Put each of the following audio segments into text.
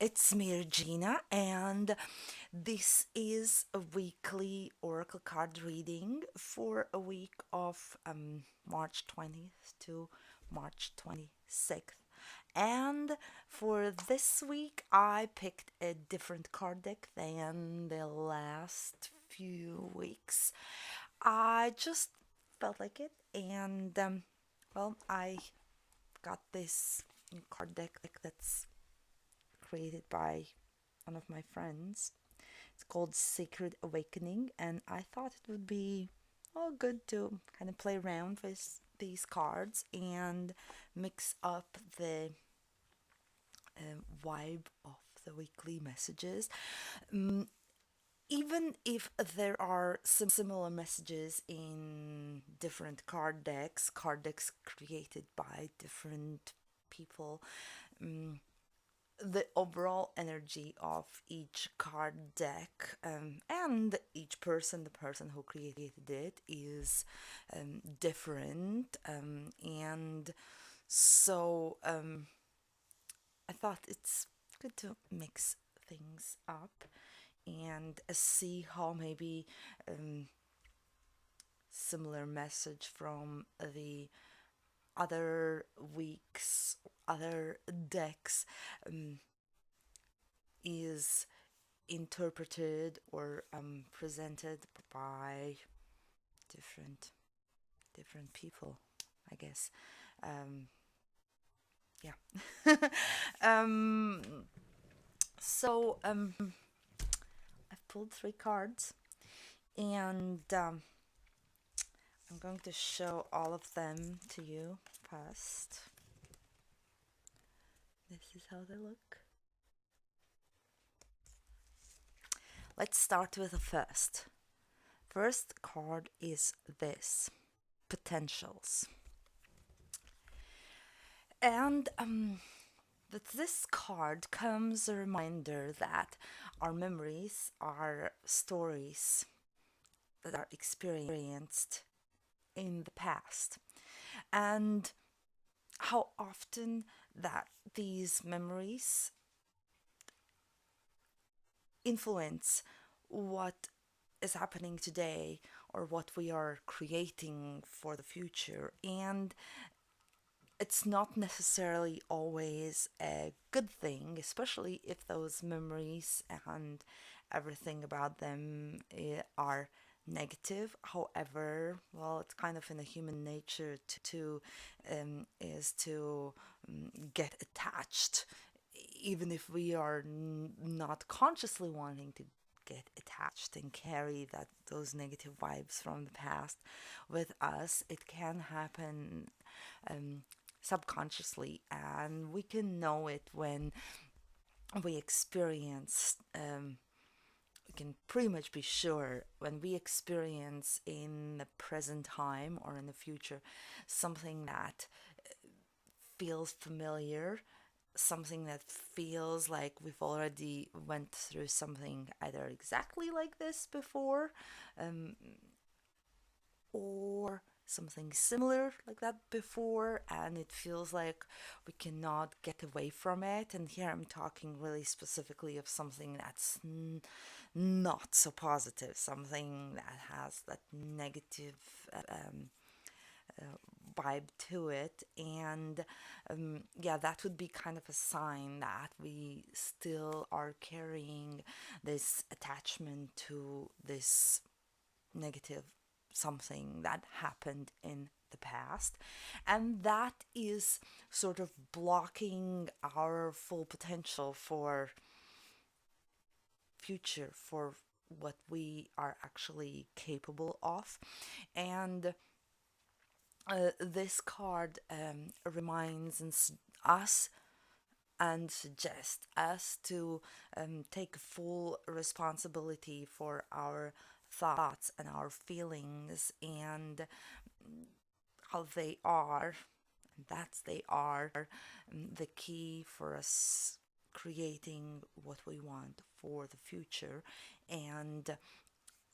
It's me, Regina, and this is a weekly Oracle card reading for a week of March 20th to March 26th. And for this week, I picked a different card deck than the last few weeks. I just felt like it, and I got this new card deck that's created by one of my friends. It's called Sacred Awakening, and I thought it would be good to kind of play around with these cards and mix up the vibe of the weekly messages. Um, Even if there are some similar messages in different card decks created by different people, um, the overall energy of each card deck and each person, the person who created it, is different. And so I thought it's good to mix things up and see how maybe um, similar message from the other weeks, other decks is interpreted or presented by different different people, I guess. Um, yeah. um, so I've pulled three cards, and I'm going to show all of them to you first. This is how they look. Let's start with the first. First card is this: potentials. And with this card comes a reminder that our memories are stories that are experienced in the past, and how often that these memories influence what is happening today or what we are creating for the future. And it's not necessarily always a good thing, especially if those memories and everything about them are negative. However, well, it's kind of in the human nature to is to get attached, even if we are not consciously wanting to get attached and carry that those negative vibes from the past with us. It can happen um, subconsciously, and we can know it when we experience. We can pretty much be sure when we experience in the present time or in the future something that feels familiar, something that feels like we've already went through something either exactly like this before, um, or something similar like that before, and it feels like we cannot get away from it. And here I'm talking really specifically of something that's not so positive, something that has that negative um, vibe to it. And yeah, that would be kind of a sign that we still are carrying this attachment to this negative something that happened in the past, and that is sort of blocking our full potential for future, for what we are actually capable of. And this card reminds us and suggests us to take full responsibility for our thoughts and our feelings, and how they are, and that's they are the key for us creating what we want for the future. And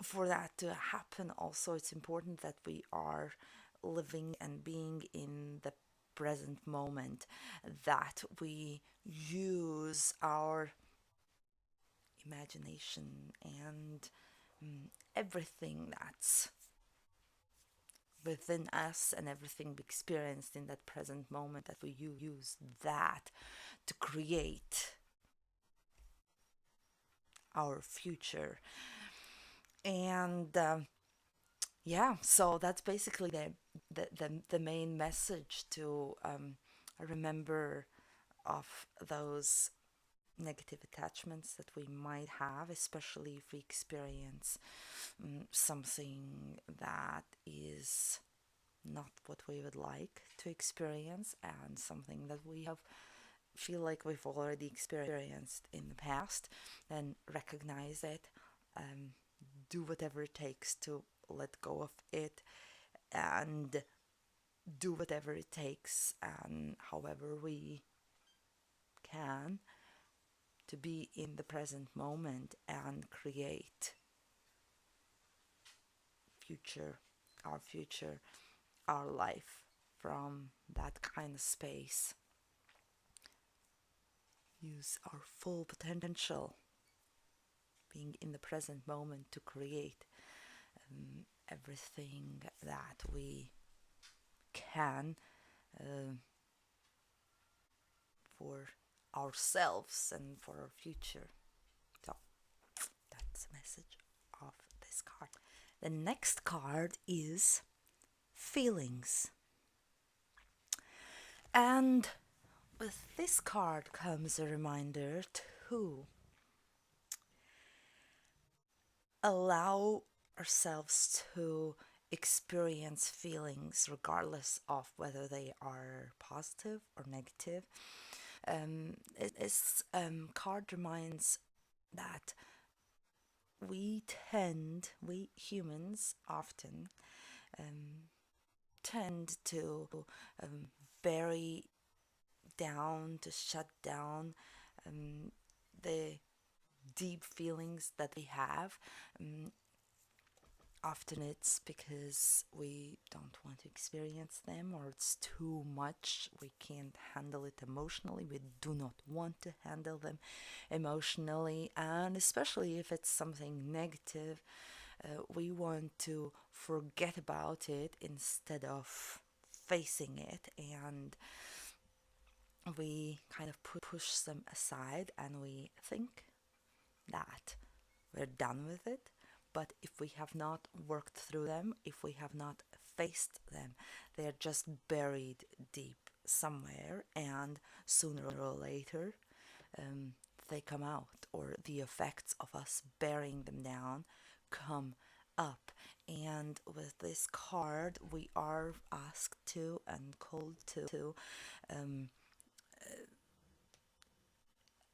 for that to happen, also, it's important that we are living and being in the present moment, that we use our imagination and everything that's within us and everything we experienced in that present moment, that we use that to create our future. And yeah, so that's basically the main message to remember of those negative attachments that we might have, especially if we experience something that is not what we would like to experience, and something that we have feel like we've already experienced in the past. Then recognize it, um, do whatever it takes to let go of it, and do whatever it takes, and however we can, to be in the present moment and create future, our future, our life from that kind of space. Use our full potential, being in the present moment, to create everything that we can uh, for ourselves and for our future. So that's the message of this card. The next card is feelings. And with this card comes a reminder to allow ourselves to experience feelings regardless of whether they are positive or negative. This card reminds that we humans often tend to bury down, to shut down the deep feelings that we have. Often it's because we don't want to experience them, or it's too much. We can't handle it emotionally. We do not want to handle them emotionally. And especially if it's something negative, we want to forget about it instead of facing it. And we kind of push them aside, and we think that we're done with it. But if we have not worked through them, if we have not faced them, they're just buried deep somewhere, and sooner or later they come out, or the effects of us burying them down come up. And with this card, we are asked to and called to um,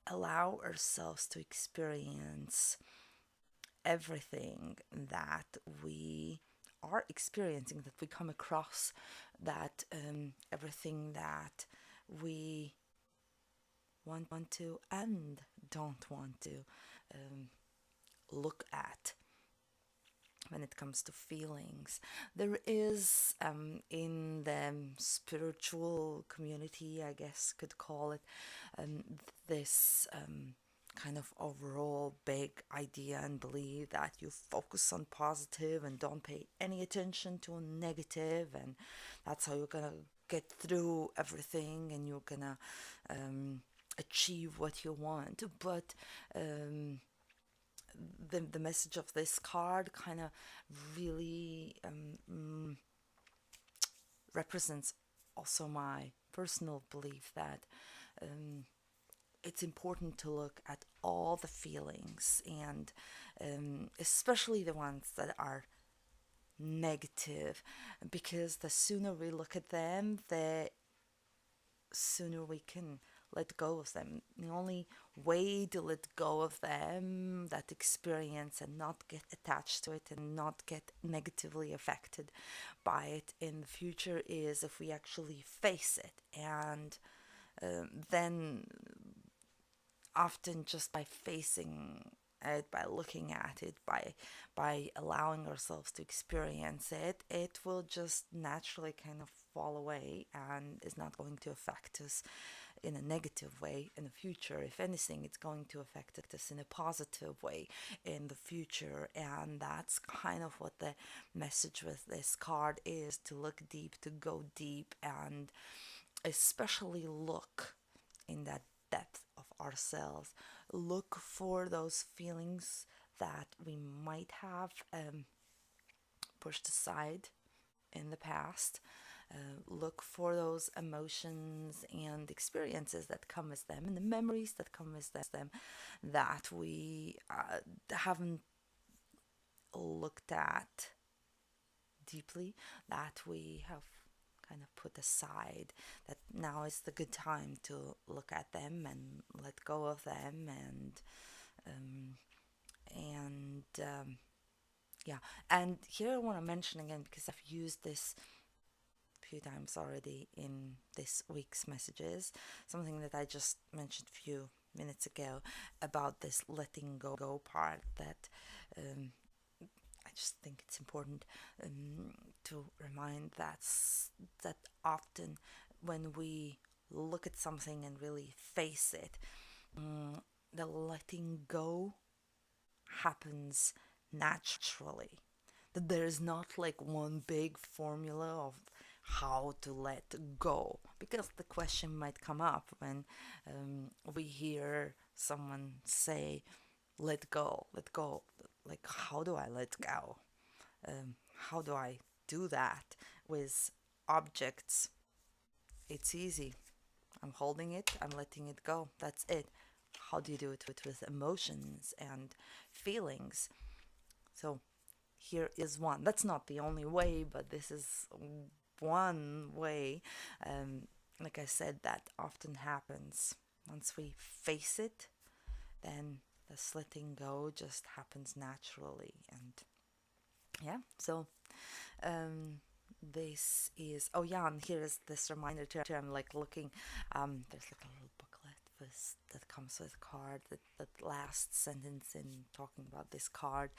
allow ourselves to experience everything that we are experiencing, that we come across, that everything that we want to and don't want to look at. When it comes to feelings, there is in the spiritual community, I guess could call it, this kind of overall big idea and belief that you focus on positive and don't pay any attention to negative, and that's how you're gonna get through everything, and you're gonna achieve what you want. But the message of this card kind of really represents also my personal belief that it's important to look at all the feelings, and especially the ones that are negative, because the sooner we look at them, the sooner we can let go of them. The only way to let go of them, that experience, and not get attached to it and not get negatively affected by it in the future, is if we actually face it. And then often just by facing it, by looking at it, by allowing ourselves to experience it, it will just naturally kind of fall away and is not going to affect us in a negative way in the future. If anything, it's going to affect us in a positive way in the future. And that's kind of what the message with this card is, to look deep, to go deep, and especially look in that depth of ourselves. Look for those feelings that we might have pushed aside in the past. Look for those emotions and experiences that come with them, and the memories that come with them, that we haven't looked at deeply, that we have kind of put aside, that now is the good time to look at them and let go of them. Um, and yeah, and here I want to mention again, because I've used this few times already in this week's messages, something that I just mentioned a few minutes ago about this letting go part, that I just think it's important to remind that often when we look at something and really face it, the letting go happens naturally. That there's not like one big formula of how to let go, because the question might come up when we hear someone say, let go. Like, how do I let go? How do I do that with objects? It's easy. I'm holding it, I'm letting it go. That's it. How do you do it with emotions and feelings? So here is one. That's not the only way, but this is one way. Like I said, that often happens. Once we face it, then the letting go just happens naturally. And yeah, so this is, oh yeah, and here is this reminder too. I'm like looking, there's like a little booklet that comes with a card. That last sentence in talking about this card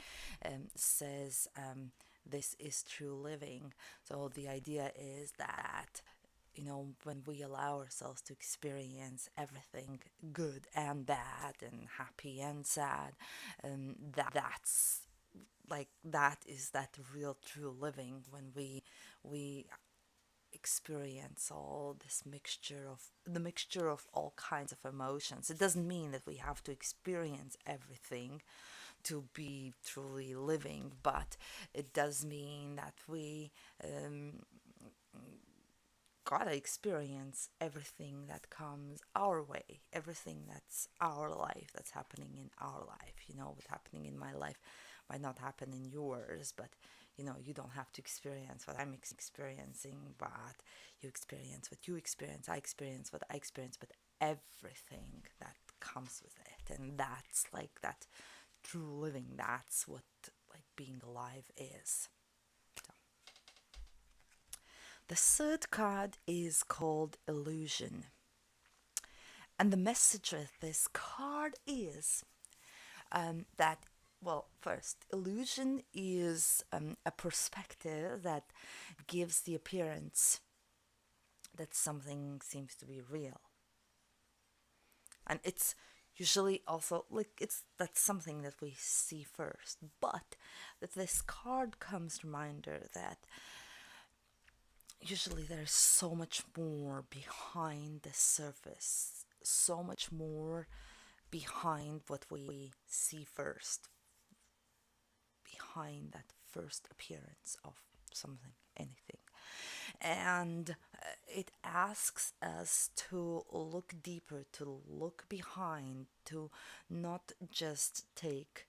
says, this is true living. So the idea is that, when we allow ourselves to experience everything good and bad and happy and sad, that's like, that is that real true living, when we experience all this mixture of all kinds of emotions. It doesn't mean that we have to experience everything to be truly living, but it does mean that we gotta experience everything that comes our way, everything that's our life, that's happening in our life. What's happening in my life might not happen in yours, but you don't have to experience what I'm experiencing, but you experience what you experience, I experience what I experience, but everything that comes with it. And that's like that true living. That's what like being alive is. So, the third card is called Illusion. And the message with this card is that, well, first, illusion is a perspective that gives the appearance that something seems to be real. And it's usually also like that's something that we see first. But that this card comes reminder that usually there's so much more behind the surface, so much more behind what we see first, behind that first appearance of something, anything. And it asks us to look deeper, to look behind, to not just take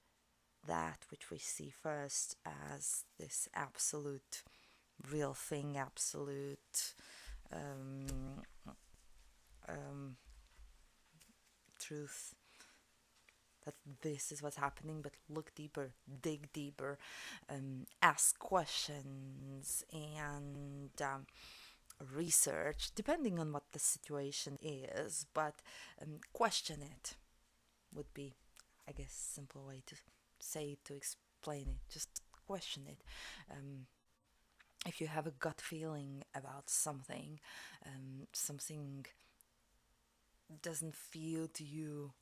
that which we see first as this absolute real thing, absolute truth, that this is what's happening, but look deeper, dig deeper, ask questions, and research, depending on what the situation is, but question it would be, I guess, simple way to say, to explain it. Just question it. if you have a gut feeling about something, something doesn't feel to you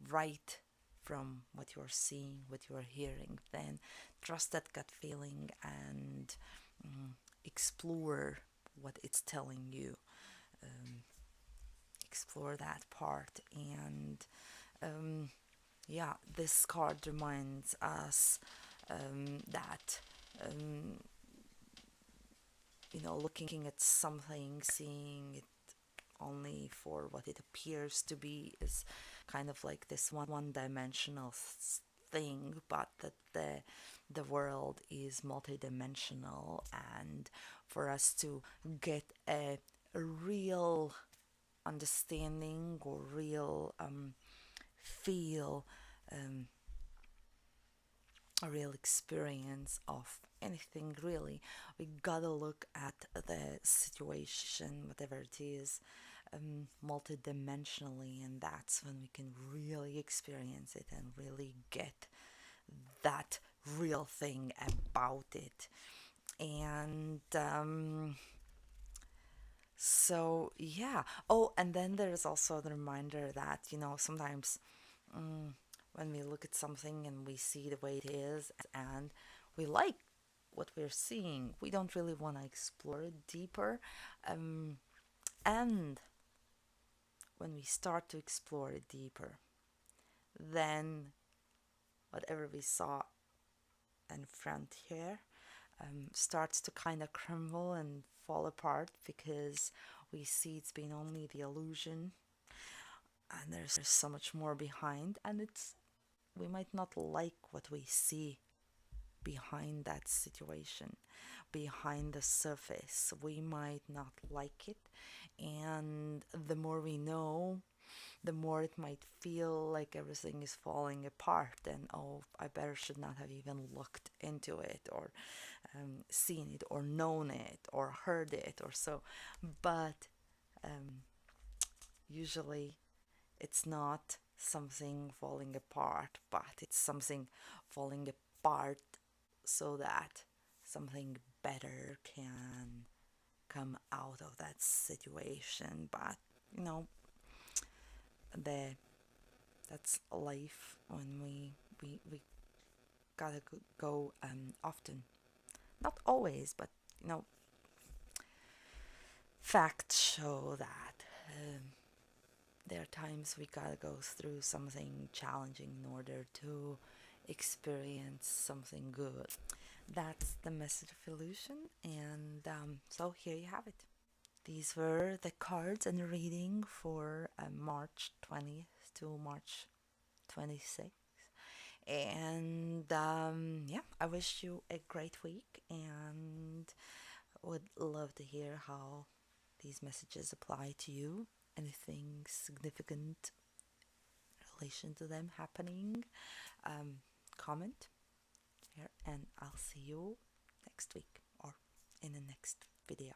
right from what you're seeing, what you're hearing, then trust that gut feeling and explore what it's telling you. Um, Explore that part. And yeah, this card reminds us that um, looking at something, seeing it only for what it appears to be is kind of like this one-dimensional thing, but that the world is multidimensional, and for us to get a real understanding or real feel, um, a real experience of anything really, we gotta look at the situation, whatever it is, multidimensionally, and that's when we can really experience it and really get that real thing about it. And so yeah. Oh, and then there's also the reminder that sometimes when we look at something and we see the way it is and we like what we're seeing, we don't really want to explore it deeper. And when we start to explore it deeper, then whatever we saw in front here starts to kind of crumble and fall apart, because we see it's been only the illusion and there's so much more behind, and we might not like what we see behind that situation, behind the surface. We might not like it, and the more we know, the more it might feel like everything is falling apart, and oh, I better should not have even looked into it, or seen it, or known it, or heard it, or so. But usually it's not something falling apart, but it's something falling apart so that something better can come out of that situation. But you know, the that's life when we gotta go often, not always, but you know, facts show that there are times we gotta go through something challenging in order to experience something good. That's the message of illusion, and so here you have it. These were the cards and reading for March 20th to March 26th. And yeah, I wish you a great week, and would love to hear how these messages apply to you. Anything significant in relation to them happening, comment here, and I'll see you next week or in the next video.